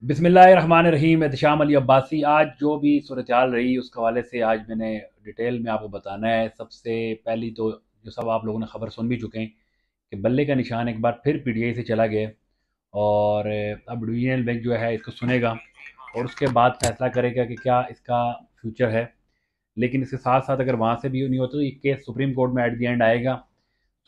बिस्मिल्लाहिर्रहमानिर्रहीम। एहतशाम अली अब्बासी। आज जो भी सूरत हाल रही उसके हवाले से आज मैंने डिटेल में आपको बताना है। सबसे पहली तो जो सब आप लोगों ने ख़बर सुन भी चुके हैं कि बल्ले का निशान एक बार फिर पीटीआई से चला गया और अब डिवीजनल बेंच जो है इसको सुनेगा और उसके बाद फैसला करेगा कि क्या इसका फ्यूचर है। लेकिन इसके साथ साथ अगर वहाँ से भी नहीं होता तो ये केस सुप्रीम कोर्ट में एट दी एंड आएगा।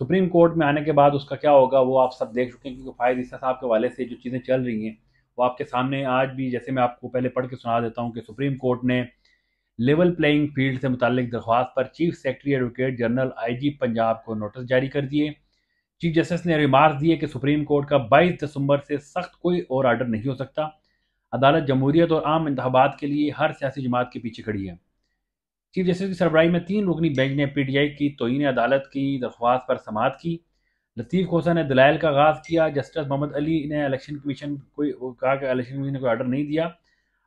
सुप्रीम कोर्ट में आने के बाद उसका क्या होगा वो आप सब देख चुके हैं, क्योंकि फायद ईसा साहब के हवाले से जो चीज़ें चल रही हैं वो आपके सामने आज भी, जैसे मैं आपको पहले पढ़ के सुना देता हूँ कि सुप्रीम कोर्ट ने लेवल प्लेइंग फील्ड से मुतालिक दरख्वास्त पर chief secretary advocate general IG Punjab को नोटिस जारी कर दिए। चीफ जस्टिस ने रिमार्क दिए कि सुप्रीम कोर्ट का 22 दिसंबर से सख्त कोई और आर्डर नहीं हो सकता। अदालत जमहूरियत और आम इंतबात के लिए हर सियासी जमात के पीछे खड़ी है। चीफ जस्टिस की सरबराही में 3 रुकनी बेंच ने पीटीआई की तौहीन अदालत की दरख्वास्त पर समाअत की। लतीफ़ खोसा ने दलाइल का आगाज़ किया। जस्टिस मोहम्मद अली ने इलेक्शन कमीशन को कहा कि इलेक्शन कमीशन ने कोई आर्डर नहीं दिया।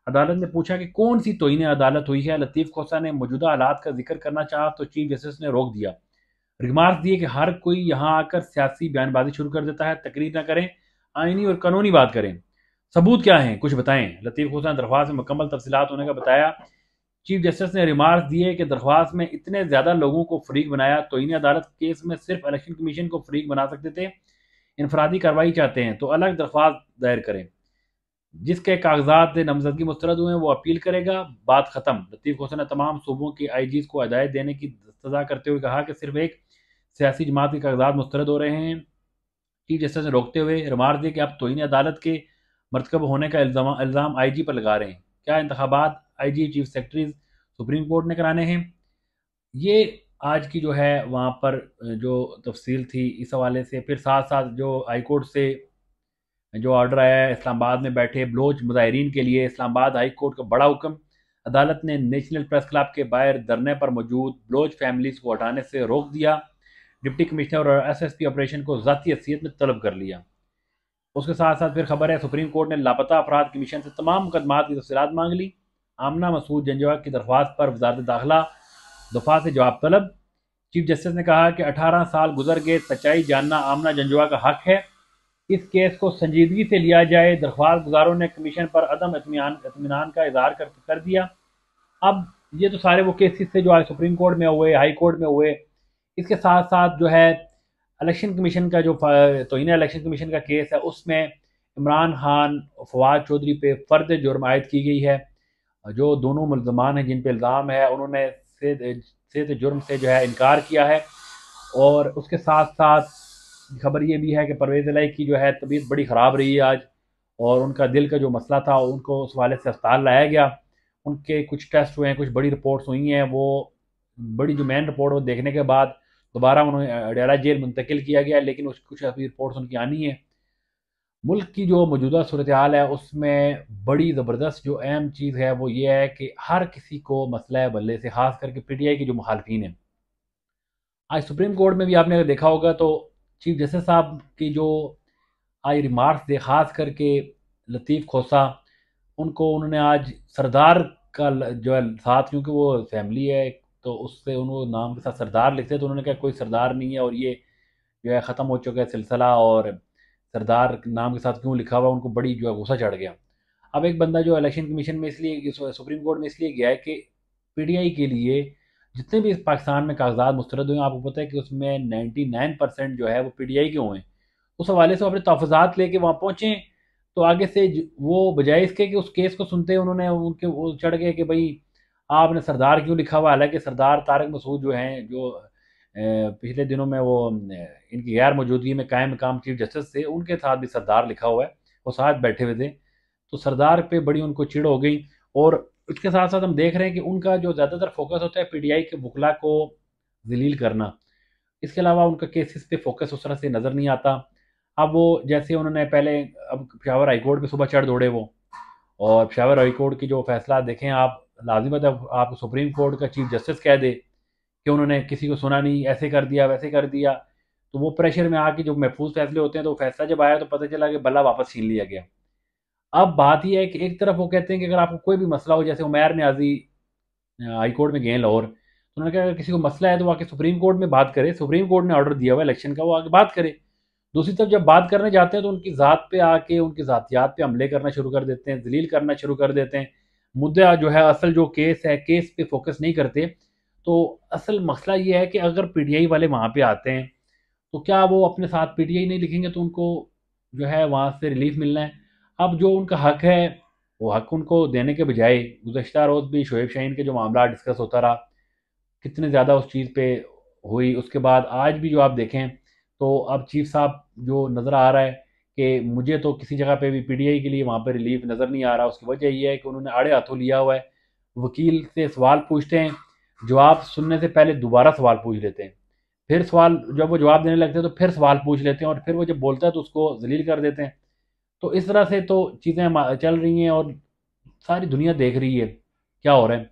अदालत ने पूछा कि कौन सी तौहीन अदालत हुई है। लतीफ़ खोसा ने मौजूदा हालात का जिक्र करना चाहा तो चीफ जस्टिस ने रोक दिया। रिमार्क दिए कि हर कोई यहाँ आकर सियासी बयानबाजी शुरू कर देता है, तकरीर न करें, आइनी और कानूनी बात करें। सबूत क्या हैं, कुछ बताएं। लतीफ़ खोसा ने दरख्वास्त में मुकम्मल तफसीलात होने का बताया। चीफ जस्टिस ने रिमार्क दिए कि दरख्वास्त में इतने ज़्यादा लोगों को फरीक बनाया। तौहीन अदालत केस में सिर्फ इलेक्शन कमीशन को फरीक बना सकते थे। इनफरादी कार्रवाई चाहते हैं तो अलग दरख्वास्त दायर करें। जिसके कागजात नामजदगी मुस्तरद हुए हैं वो अपील करेगा, बात खत्म। लतीफ़ खोसा ने तमाम सूबों के आईजीज को हिदायत देने की सजा करते हुए कहा कि सिर्फ एक सियासी जमात के कागजात मुस्तरद हो रहे हैं। चीफ जस्टिस ने रोकते हुए रिमार्क दिए कि आप तौहीन अदालत के मरतकब होने का इल्ज़ाम आईजी पर लगा रहे हैं। क्या इंतखाबात IG chief secretaries supreme court ने कराने हैं? ये आज की जो है वहाँ पर जो तफसील थी इस हवाले से। फिर साथ साथ जो हाई कोर्ट से जो ऑर्डर आया है इस्लामाबाद में बैठे बलोच मुजाहिरीन के लिए, इस्लामाबाद हाई कोर्ट का बड़ा हुक्म। अदालत ने नेशनल प्रेस क्लब के बाहर धरने पर मौजूद बलोच फैमिलीज को हटाने से रोक दिया। डिप्टी कमिश्नर और एसएसपी ऑपरेशन को ज़ाती हैसियत में तलब कर लिया। उसके साथ साथ फिर खबर है सुप्रीम कोर्ट ने लापता अफराद कमीशन से तमाम मुकदमात की तफसीलात मांग ली। आमना मसूद जंजवा की दरख्वास्त पर वजारत दाखिला दफा से जवाब तलब। चीफ जस्टिस ने कहा कि 18 साल गुजर गए, सच्चाई जानना आमना जंजवा का हक है। इस केस को संजीदगी से लिया जाए। दरख्वास्त गुजारों ने कमीशन पर अदम इत्मीनान का इजहार कर दिया। अब ये तो सारे वो केसेस थे जो आज सुप्रीम कोर्ट में हुए, हाई कोर्ट में हुए। इसके साथ साथ जो है इलेक्शन कमीशन का जो तौहीन इलेक्शन कमीशन का केस है उसमें इमरान खान फवाद चौधरी पे फ़र्द जुर्म आयद की गई है। जो दोनों मुलजमान हैं जिन पे इल्ज़ाम है उन्होंने से जुर्म से जो है इनकार किया है। और उसके साथ साथ खबर ये भी है कि परवेज़ इलाही की जो है तबीयत बड़ी ख़राब रही है आज, और उनका दिल का जो मसला था उनको उस वाले से अस्पताल लाया गया। उनके कुछ टेस्ट हुए हैं, कुछ बड़ी रिपोर्ट्स हुई हैं। वो बड़ी जो मेन रिपोर्ट वो देखने के बाद दोबारा उन्हें अडयाला जेल मुंतकिल किया गया, लेकिन उस कुछ अभी रिपोर्ट्स उनकी आनी है। मुल्क की जो मौजूदा सूरत हाल है उसमें बड़ी ज़बरदस्त जो अहम चीज़ है वो ये है कि हर किसी को मसला है बल्ले से, ख़ास करके पीटीआई की जो मुखालफिन है। आज सुप्रीम कोर्ट में भी आपने अगर देखा होगा तो चीफ जस्टिस साहब की जो आज रिमार्क्स थे, ख़ास करके लतीफ़ खोसा, उनको उन्होंने आज सरदार का जो है साथ, क्योंकि वो फैमिली है तो उससे उन्होंने नाम के साथ सरदार लिखते तो उन्होंने कहा कोई सरदार नहीं है और ये जो है ख़त्म हो चुका है सिलसिला, और सरदार नाम के साथ क्यों लिखा हुआ, उनको बड़ी जो है गुस्सा चढ़ गया। अब एक बंदा जो इलेक्शन कमीशन में इसलिए सुप्रीम कोर्ट में इसलिए गया है कि पीटीआई के लिए जितने भी इस पाकिस्तान में कागजात मुस्तरद हुए हैं, आपको पता है कि उसमें 99% जो है वो पीटीआई के हुए हैं। उस हवाले से वो अपने तहफ़्फ़ुज़ात लेके वहाँ पहुँचे तो आगे से वो बजाय इसके कि उस केस को सुनते उन्होंने उनके वो चढ़ गए कि भाई आपने सरदार क्यों लिखा हुआ है। हालांकि सरदार तारक मसूद जो हैं, जो पिछले दिनों में वो इनकी गैर मौजूदगी में कायम मकाम चीफ जस्टिस थे, उनके साथ भी सरदार लिखा हुआ है, वो साथ बैठे हुए थे। तो सरदार पे बड़ी उनको चिढ़ हो गई। और उसके साथ साथ हम देख रहे हैं कि उनका जो ज़्यादातर फोकस होता है पीटीआई के वकला को जलील करना। इसके अलावा उनका केसेस पे फोकस उस तरह से नज़र नहीं आता। अब वो जैसे उन्होंने पहले, अब पेशावर हाई कोर्ट पे सुबह चढ़ दौड़े वो, और पेशावर हाई कोर्ट की जो फैसला देखें आप, लाजिम है आप सुप्रीम कोर्ट का चीफ जस्टिस कह दे कि उन्होंने किसी को सुना नहीं, ऐसे कर दिया वैसे कर दिया। तो वो प्रेशर में आके जो महफूज फैसले होते हैं तो फैसला जब आया तो पता चला कि बल्ला वापस छीन लिया गया। अब बात यह है कि एक तरफ वो कहते हैं कि अगर आपको कोई भी मसला हो, जैसे उमैर न्याजी हाई कोर्ट में गए लाहौर, तो उन्होंने कहा अगर किसी को मसला है तो वो आके सुप्रीम कोर्ट में बात करे, सुप्रीम कोर्ट ने ऑर्डर दिया हुआ इलेक्शन का, वो आके बात करे। दूसरी तरफ जब बात करने जाते हैं तो उनकी ज़ात पे आके उनकी ज़ातियात पे हमले करना शुरू कर देते हैं, ज़लील करना शुरू कर देते हैं। मुद्दा जो है, असल जो केस है, केस पे फोकस नहीं करते। तो असल मसला ये है कि अगर पीटीआई वाले वहाँ पे आते हैं तो क्या वो अपने साथ पीटीआई नहीं लिखेंगे तो उनको जो है वहाँ से रिलीफ मिलना है। अब जो उनका हक है वो हक उनको देने के बजाय गुज़श्ता रोज़ भी शोएब शाहीन के जो मामला डिस्कस होता रहा, कितने ज़्यादा उस चीज़ पे हुई, उसके बाद आज भी जो आप देखें तो अब चीफ साहब जो नज़र आ रहा है कि मुझे तो किसी जगह पे भी पीटीआई के लिए वहाँ पे रिलीफ नज़र नहीं आ रहा। उसकी वजह ये है कि उन्होंने आड़े हाथों लिया हुआ है। वकील से सवाल पूछते हैं, जवाब सुनने से पहले दोबारा सवाल पूछ लेते हैं, फिर सवाल जब वो जवाब देने लगते हैं तो फिर सवाल पूछ लेते हैं, और फिर वो जब बोलता है तो उसको जलील कर देते हैं। तो इस तरह से तो चीज़ें चल रही हैं और सारी दुनिया देख रही है क्या हो रहा है।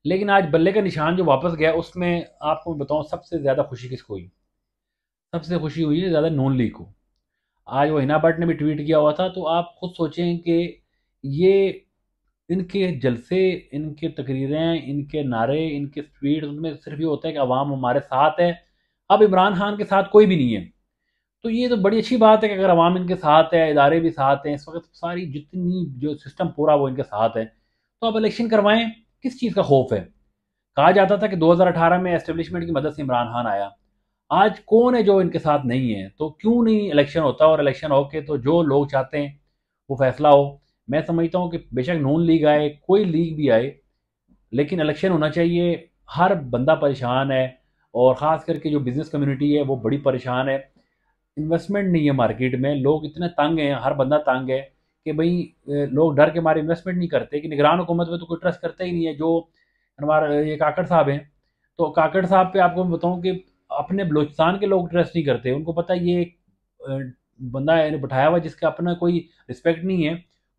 लेकिन आज बल्ले का निशान जो वापस गया, उसमें आपको मैं बताऊं सबसे ज़्यादा खुशी किसको हुई? सबसे खुशी हुई है ज़्यादा नून लीग को। आज वो हिना भट्ट ने भी ट्वीट किया हुआ था, तो आप खुद सोचें कि ये इनके जलसे, इनके तकरीरें, इनके नारे, इनके ट्वीट, उनमें सिर्फ ये होता है कि अवाम हमारे साथ है। अब इमरान खान के साथ कोई भी नहीं है, तो ये तो बड़ी अच्छी बात है कि अगर अवाम इनके साथ है, इदारे भी साथ हैं, इस वक्त सारी जितनी जो सिस्टम पूरा वो इनके साथ है, तो अब इलेक्शन करवाएं। किस चीज़ का खौफ है? कहा जाता था कि 2018 में एस्टेब्लिशमेंट की मदद से इमरान खान आया। आज कौन है जो इनके साथ नहीं है? तो क्यों नहीं इलेक्शन होता? और इलेक्शन होके तो जो लोग चाहते हैं वो फैसला हो। मैं समझता हूँ कि बेशक नून लीग आए, कोई लीग भी आए, लेकिन इलेक्शन होना चाहिए। हर बंदा परेशान है, और ख़ास करके जो बिज़नेस कम्युनिटी है वो बड़ी परेशान है। इन्वेस्टमेंट नहीं है मार्केट में, लोग इतने तंग हैं, हर बंदा तंग है कि भाई लोग डर के मारे इन्वेस्टमेंट नहीं करते। कि निगरान हुकूमत में तो कोई ट्रस्ट करता ही नहीं है। जो हमारे ये काकड़ साहब हैं, तो काकड़ साहब पे आपको मैं बताऊं कि अपने बलूचिस्तान के लोग ट्रस्ट नहीं करते। उनको पता है ये एक बंदा है बैठाया हुआ जिसका अपना कोई रिस्पेक्ट नहीं है,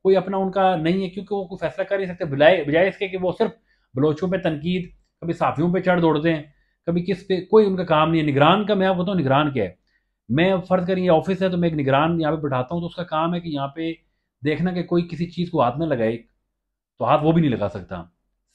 कोई अपना उनका नहीं है, क्योंकि वो कोई फैसला कर नहीं सकते। बजाय बजाय इसके कि वो सिर्फ बलोचों पे तनकीद, कभी साफियों पे चढ़ दौड़ते हैं, कभी किस पे, कोई उनका काम नहीं है। निगरान का मैं आपको बताऊँ निगरान क्या है। मैं फ़र्ज़ करें ये ऑफिस है तो मैं एक निगरान यहाँ पे बैठाता हूँ, तो उसका काम है कि यहाँ पे देखना कि कोई किसी चीज़ को हाथ ना लगाए, तो हाथ वो भी नहीं लगा सकता।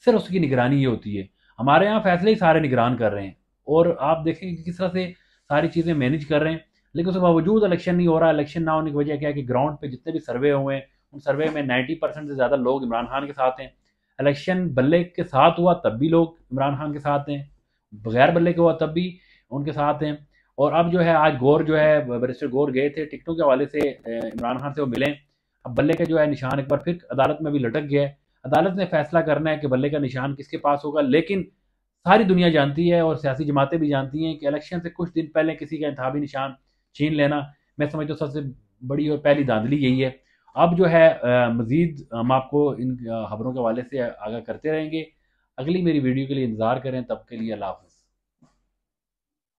सिर्फ उसकी निगरानी ये होती है। हमारे यहाँ फैसले ही सारे निगरान कर रहे हैं, और आप देखें कि किस तरह से सारी चीज़ें मैनेज कर रहे हैं। लेकिन उसके बावजूद इलेक्शन नहीं हो रहा। इलेक्शन ना होने की वजह क्या है कि ग्राउंड पे जितने भी सर्वे हुए हैं, उन सर्वे में 90% से ज़्यादा लोग इमरान खान के साथ हैं। इलेक्शन बल्ले के साथ हुआ तब भी लोग इमरान खान के साथ हैं, बगैर बल्ले के हुआ तब भी उनके साथ हैं। और अब जो है आज गौर जो है, बैरिस्टर गौर गए थे टिकटों के हवाले से, इमरान खान से वो मिले। अब बल्ले का जो है निशान एक बार फिर अदालत में भी लटक गया है। अदालत ने फैसला करना है कि बल्ले का निशान किसके पास होगा। लेकिन सारी दुनिया जानती है और सियासी जमातें भी जानती हैं कि इलेक्शन से कुछ दिन पहले किसी का इंतखाबी निशान छीन लेना, मैं समझता हूँ सबसे बड़ी और पहली धांधली यही है। अब जो है मज़ीद हम आपको इन खबरों के हवाले से आगाह करते रहेंगे। अगली मेरी वीडियो के लिए इंतज़ार करें, तब के लिए अल्लाह हाफ़िज़।